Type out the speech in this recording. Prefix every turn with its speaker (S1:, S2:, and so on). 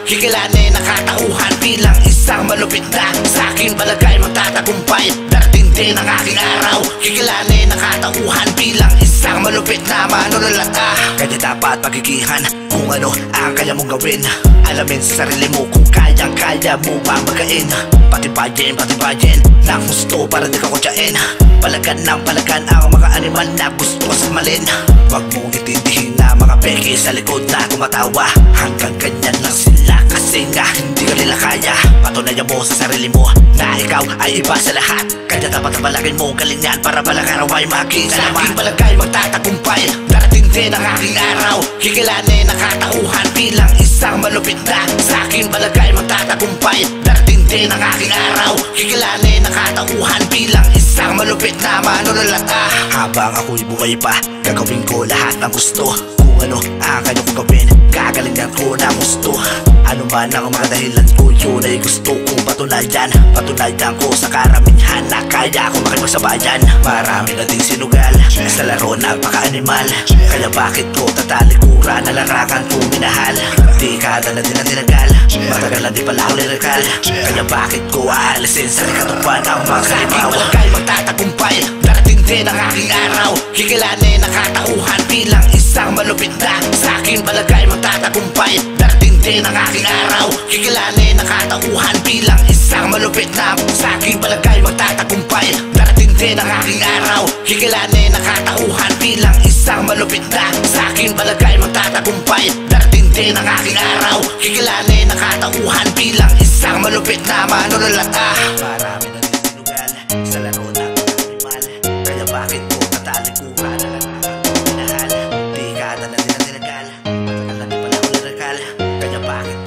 S1: Kikilanin ang katauhan bilang isang malupit na sa aking palagay magtatagumpay. Darating din ang aking araw. Kikilanin ang katauhan bilang isang malupit na manunulata. Kaya dapat pagigihan kung ano ang kaya mong gawin. Alamin sa sarili mo kung kayang-kaya mo ba magain. Patibayin ng gusto para di ka kutsain. Palagan ng palagan ang mga animal na gusto kasmalin. Huwag mong itindihin na mga peke sa likod na tumatawa. Hanggang ganyan lang sila kasi nga hindi ka nila kaya. Patunayan mo sa sarili mo na ikaw ay iba sa lahat. Kaya dapat ang palagay mo galingan para balang araw ay makita. Sa aking palagay magtatagumpay. Darating din ang aking araw. Kikilanin ang katauhan bilang isang malupit na sa aking palagay magtatagumpay. Darating din ang aking araw. Kikilanin ang katauhan bilang isang malupit na manunulata. Habang ako'y buhay pa, gagawin ko lahat ng gusto. Kung ano ang kaya kong gawin, gagalingan ko na gusto. Ano man ang mga dahilan ko, yun ay gusto kong patunayan. Patunayan ko sa karamihan na kaya ko makipagsabayan. Marami na ding sinugal sa laro napaka-animal. Kaya bakit ko tatalikuran na larangan kong minahal? Dekada na din ang tinagal, matagal na di pala ako lirekal. Kaya bakit ko aalisin sa likatupan ang mga kalimaw? Kaya magtatagumpay, darating din ang aking araw. Kikilanin ang katauhan bilang isang malupit na sa aking palagay magtatagumpay. Darating din ang aking araw. Kikilanin ang katauhan bilang isang malupit na sa aking palagay magtatagumpay. Darating din ang aking araw. Kikilanin ang katauhan bilang isang malupit na sa aking palagay magtatagumpay. Darating din ang aking araw. Kikilanin ang katauhan bilang isang malupit na manunulata. Marami na din sinugal sa laro ng animal. Kaya bakit ko tatalikuran na larangan kong minahal? Dekada na din ang tinagal, matagal na di pala ako lirekal. Kaya bakit